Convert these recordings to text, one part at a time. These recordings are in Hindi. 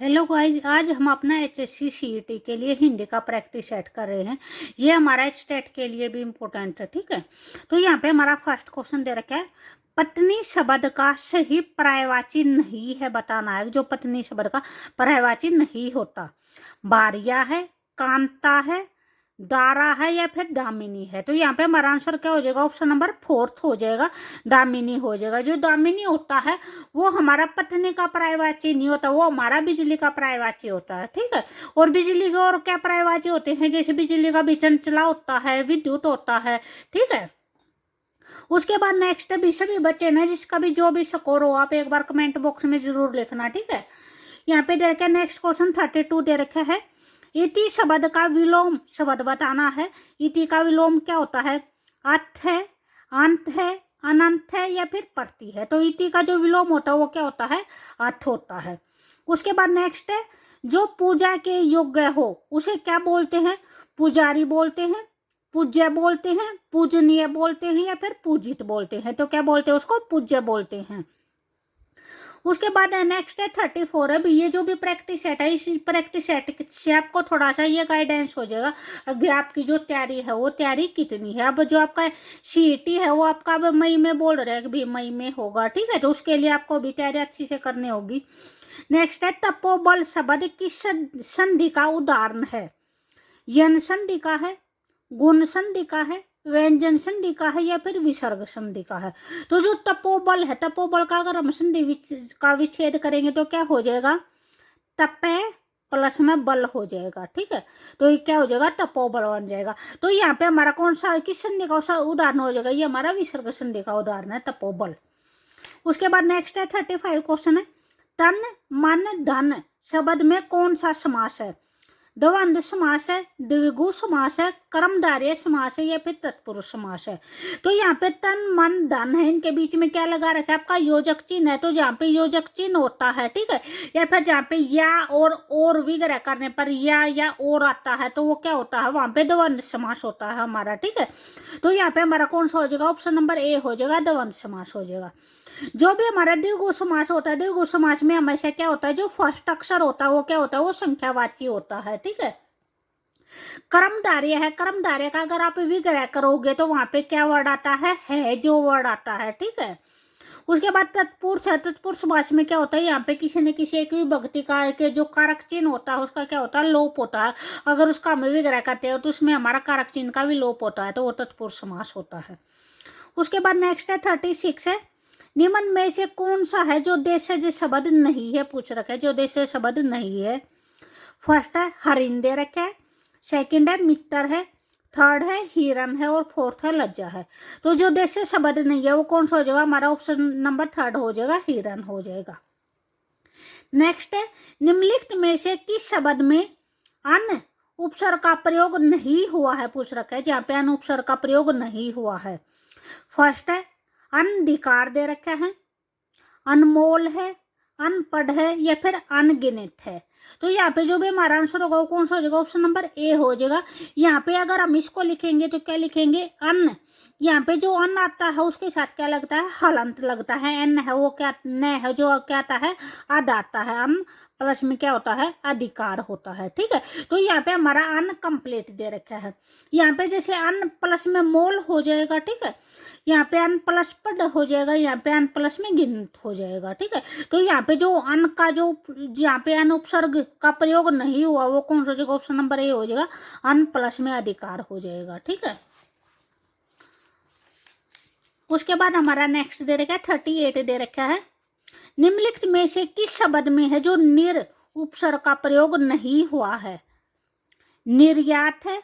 हेलो गाइस, आज हम अपना एचएससी सीईटी के लिए हिंदी का प्रैक्टिस सेट कर रहे हैं। ये हमारा स्टेट के लिए भी इम्पोर्टेंट है, ठीक है। तो यहाँ पे हमारा फर्स्ट क्वेश्चन दे रखा है, पत्नी शब्द का सही पर्यायवाची नहीं है, बताना है। जो पत्नी शब्द का पर्यायवाची नहीं होता, भार्या है, कांता है, दारा है या फिर दामिनी है। तो यहाँ पे हमारा आंसर क्या हो जाएगा? ऑप्शन नंबर 4 हो जाएगा, दामिनी हो जाएगा। जो दामिनी होता है वो हमारा पत्नी का पर्यायवाची नहीं होता, वो हमारा बिजली का पर्यायवाची होता है, ठीक है। और बिजली के और क्या पर्यायवाची होते हैं? जैसे बिजली का भी चंचला होता है, विद्युत होता है, ठीक है। उसके बाद नेक्स्ट भी सभी बच्चे ना, जिसका भी जो भी स्कोर हो आप एक बार कमेंट बॉक्स में जरूर लिखना, ठीक है। यहाँ पे दे रखा है नेक्स्ट क्वेश्चन 32 दे रखा है, इति शब्द का विलोम शब्द बताना है। इति का विलोम क्या होता है? अर्थ है, अंत है, अनंत है या फिर प्रति है। तो इति का जो विलोम होता है वो क्या होता है? अर्थ होता है। उसके बाद नेक्स्ट है, जो पूजा के योग्य हो उसे क्या बोलते हैं? पुजारी बोलते हैं, पूज्य बोलते हैं, पूजनीय बोलते हैं या फिर पूजित बोलते हैं। तो क्या बोलते हैं उसको? पूज्य बोलते हैं। उसके बाद नेक्स्ट है 34 है। ये जो भी प्रैक्टिस सेट है, इस प्रैक्टिस सेट से आपको थोड़ा सा ये गाइडेंस हो जाएगा अभी आपकी जो तैयारी है वो तैयारी कितनी है। अब जो आपका सीईटी है वो आपका अब मई में बोल रहे हैं कि भी मई में होगा, ठीक है। तो उसके लिए आपको भी तैयारी अच्छी से करनी होगी। नेक्स्ट है, तपोबल शब्द किस संधि का उदाहरण है? यन संधि का है, गुण संधि का है, व्यंजन संधि का है या फिर विसर्ग संधि का है। तो जो तपोबल है, तपोबल का अगर हम संधि का विच्छेद करेंगे तो क्या हो जाएगा? तपे प्लस में बल हो जाएगा, ठीक है। तो ये क्या हो जाएगा? तपोबल बन जाएगा। तो यहाँ पे हमारा कौन सा किस संधि का उदाहरण हो जाएगा? ये हमारा विसर्ग संधि का उदाहरण है, तपोबल। उसके बाद नेक्स्ट है 35 क्वेश्चन है, तन मन धन शब्द में कौन सा समास है? द्वंद्व समास है, द्विगु समास है, कर्मधारय समास है या फिर तत्पुरुष समास है। तो यहाँ पे तन मन धन है, इनके बीच में क्या लगा रखा है? आपका योजक चिन्ह है। तो जहाँ पे योजक चिन्ह होता है, ठीक है, या फिर जहाँ पे या और विग्रह करने पर या और आता है तो वो क्या होता है? वहां पे द्वंद्व समास होता है हमारा, ठीक है। तो यहाँ पे हमारा कौन सा हो जाएगा? ऑप्शन नंबर ए हो जाएगा, द्वंद्व समास हो जाएगा। जो भी हमारा द्विगु समास होता है, द्विगु समास में हमेशा क्या होता है? जो फर्स्ट अक्षर होता है वो क्या होता है? वो संख्यावाची होता है, ठीक है। कर्मधारय है, कर्मधारय का अगर आप विग्रह करोगे तो वहां पे क्या वर्ड आता है जो वर्ड आता है, ठीक है। उसके बाद तत्पुरुष है, तत्पुरुष समास में क्या होता है? यहाँ पे किसी न किसी एक विभक्ति का के जो कारक चिन्ह होता है उसका क्या होता है? लोप होता है। अगर उसका हम विग्रह करते हैं तो उसमें हमारा कारक चिन्ह का भी लोप होता है, तो वो तत्पुरुष समास होता है। उसके बाद नेक्स्ट है 36 है, निम्न में से कौन सा है जो देशज शब्द नहीं है? पूछ रखा है जो देशज शब्द नहीं है। फर्स्ट है हरिण दे रखा है, सेकंड है मित्र है, थर्ड है हिरन है और फोर्थ है लज्जा है। तो जो देशज शब्द नहीं है वो कौन सा हो जाएगा? हमारा ऑप्शन नंबर 3 हो जाएगा, हिरन हो जाएगा। नेक्स्ट है, निम्नलिखित में से किस शब्द में अन उपसर्ग का प्रयोग नहीं हुआ है? पूछ रखा है जहाँ पे अन उपसर्ग का प्रयोग नहीं हुआ है। फर्स्ट है अनधिकार दे रखा है, अनमोल है, अनपढ़ है या फिर अनगिनत है। तो यहाँ पे जो भी हमारा आंसर होगा वो कौन सा हो जाएगा? ऑप्शन नंबर ए हो जाएगा। यहाँ पे अगर हम इसको लिखेंगे तो क्या लिखेंगे? अन। यहाँ पे जो अन आता है उसके साथ क्या लगता है? हलंत लगता है। एन है वो क्या न है जो क्या आता है? अद आता है। अन प्लस में क्या होता है? अधिकार होता है, ठीक है। तो यहाँ पे हमारा अनकम्प्लीट दे रखा है। यहाँ पे जैसे अन प्लस में मोल हो जाएगा, ठीक है। यहाँ पे अन प्लस पद हो जाएगा, यहाँ पे अन प्लस में गिनत हो जाएगा, ठीक है। तो यहाँ पे जो अन का जो यहाँ पे अन उपसर्ग का प्रयोग नहीं हुआ वो कौन सा हो जाएगा? ऑप्शन नंबर ए हो जाएगा, अन प्लस में अधिकार हो जाएगा, ठीक है। उसके बाद हमारा नेक्स्ट दे रखा है 38 दे रखा है, निम्नलिखित में से किस शब्द में है जो निर उपसर्ग का प्रयोग नहीं हुआ है? निर्यात है,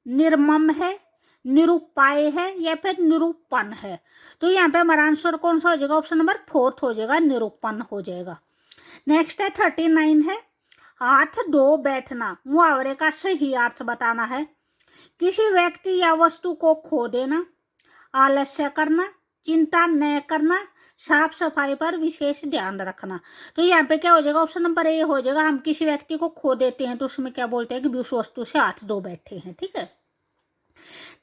निर्मम है, निरूपाय है या फिर निरूपण है। तो यहाँ पे हमारा आंसर कौन सा हो जाएगा? ऑप्शन नंबर 4 हो जाएगा, निरूपण हो जाएगा। नेक्स्ट है 39 है, हाथ धो बैठना मुहावरे का सही अर्थ बताना है। किसी व्यक्ति या वस्तु को खो देना, आलस्य करना, चिंता न करना, साफ सफाई पर विशेष ध्यान रखना। तो यहाँ पे क्या हो जाएगा? ऑप्शन नंबर ए हो जाएगा। हम किसी व्यक्ति को खो देते हैं तो उसमें क्या बोलते हैं कि उस वस्तु से हाथ धो बैठे हैं, ठीक है।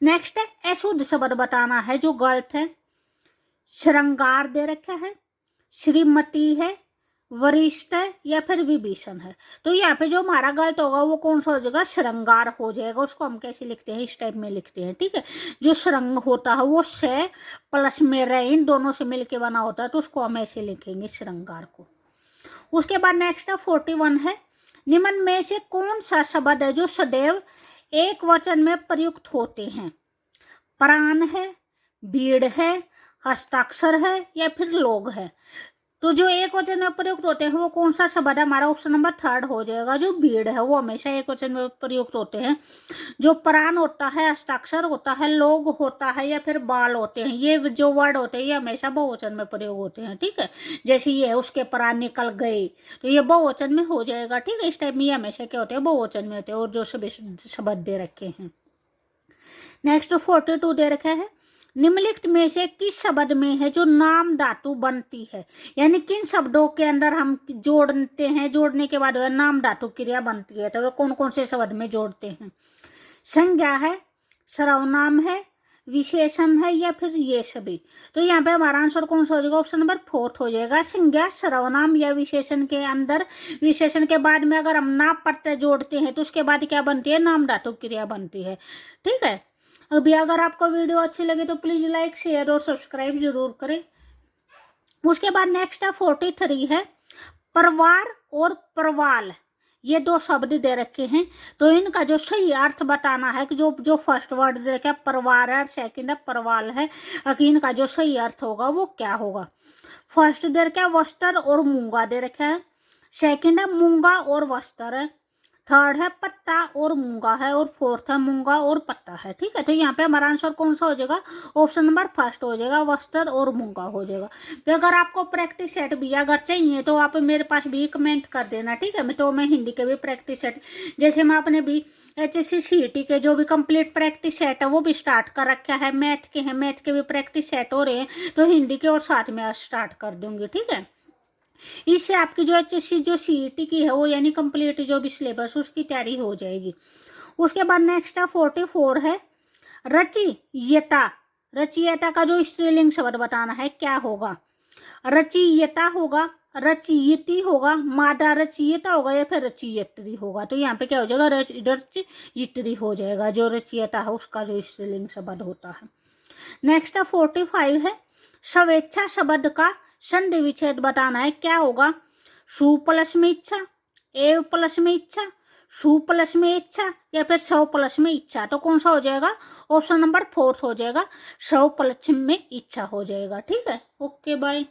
नेक्स्ट है अशुद्ध शब्द बताना है जो गलत है। श्रृंगार दे रखा है, श्रीमती है, वरिष्ठ है या फिर विभीषण है। तो यहाँ पे जो हमारा गलत होगा वो कौन सा हो जाएगा, श्रृंगार हो जाएगा। उसको हम कैसे लिखते हैं, इस टाइप में लिखते हैं, ठीक है। जो श्रृंग होता है वो से प्लस में रे इन दोनों से मिलके बना होता है, तो उसको हम ऐसे लिखेंगे श्रृंगार को। उसके बाद नेक्स्ट है 41 है, निम्न में से कौन सा शब्द है जो सदैव एक वचन में प्रयुक्त होते हैं। प्राण है, भीड़ है, हस्ताक्षर है या फिर लोग है। तो जो एक वचन में प्रयुक्त होते हैं वो कौन सा शब्द है, हमारा ऑप्शन नंबर 3 हो जाएगा। जो भीड़ है वो हमेशा एक वचन में प्रयुक्त होते हैं। जो प्राण होता है, हस्ताक्षर होता है, लोग होता है या फिर बाल होते हैं, ये जो वर्ड होते हैं ये हमेशा बहुवचन में प्रयोग होते हैं, ठीक है। जैसे ये है, उसके प्राण निकल गए, तो ये बहुवचन में हो जाएगा, ठीक है। इस टाइप में ये हमेशा क्या होते हैं, बहुवचन में होते हैं। और जो सभी शब्द दे रखे हैं। नेक्स्ट 42 दे रखा है, निम्नलिखित में से किस शब्द में है जो नाम धातु बनती है। यानी किन शब्दों के अंदर हम जोड़ते हैं, जोड़ने के बाद नाम धातु क्रिया बनती है। तो वे कौन कौन से शब्द में जोड़ते हैं। संज्ञा है, सर्वनाम है, विशेषण है या फिर ये सभी। तो यहाँ पे हमारा आंसर कौन सा हो जाएगा, ऑप्शन नंबर 4 हो जाएगा। संज्ञा, सर्वनाम या विशेषण के अंदर, विशेषण के बाद में अगर हम नाम प्रत्यय जोड़ते हैं तो उसके बाद क्या बनती है, नाम धातु क्रिया बनती है, ठीक है। अभी अगर आपको वीडियो अच्छी लगे तो प्लीज़ लाइक, शेयर और सब्सक्राइब जरूर करें। उसके बाद नेक्स्ट है 43 है, परवार और परवाल, ये दो शब्द दे रखे हैं। तो इनका जो सही अर्थ बताना है कि जो फर्स्ट वर्ड दे रखा है परवार है, सेकंड है परवाल है, कि इनका जो सही अर्थ होगा वो क्या होगा। फर्स्ट दे रखा है वस्त्र और मूंगा दे रखा है, सेकंड है मूंगा और वस्त्र है, थर्ड है पत्ता और मूंगा है, और फोर्थ है मूंगा और पत्ता है, ठीक है। तो यहाँ पे हमारा आंसर कौन सा हो जाएगा, ऑप्शन नंबर 1 हो जाएगा, वस्त्र और मूंगा हो जाएगा। तो अगर आपको प्रैक्टिस सेट भी अगर चाहिए तो आप मेरे पास भी कमेंट कर देना, ठीक है। तो मैं हिंदी के भी प्रैक्टिस सेट, जैसे मैं आपने भी HSC के जो भी कंप्लीट प्रैक्टिस सेट है वो भी स्टार्ट कर रखा है। मैथ के हैं, मैथ के भी प्रैक्टिस सेट हो रहे हैं, तो हिंदी के और साथ में स्टार्ट कर दूंगी, ठीक है। इससे आपकी जो HSC जो CET की है वो यानी कंप्लीट जो भी सिलेबस उसकी तैयारी हो जाएगी। उसके बाद नेक्स्ट है 44 है, रचयिता। रचयिता का जो स्त्रीलिंग शब्द बताना है क्या होगा। रचयिता होगा, रचयिती होगा, मादा रचयिता होगा या फिर रचयित्री होगा। तो यहाँ पे क्या हो जाएगा, रचयित्री हो जाएगा। जो रचयिता है उसका जो स्त्रीलिंग शब्द होता है। नेक्स्ट है 45 है, स्वेच्छा शब्द का संधि विच्छेद बताना है क्या होगा। सु प्लस में इच्छा, एव प्लस में इच्छा, सु प्लस में इच्छा या फिर सौ प्लस में इच्छा। तो कौन सा हो जाएगा, ऑप्शन नंबर 4 हो जाएगा, सौ प्लस में इच्छा हो जाएगा, ठीक है। Okay bye.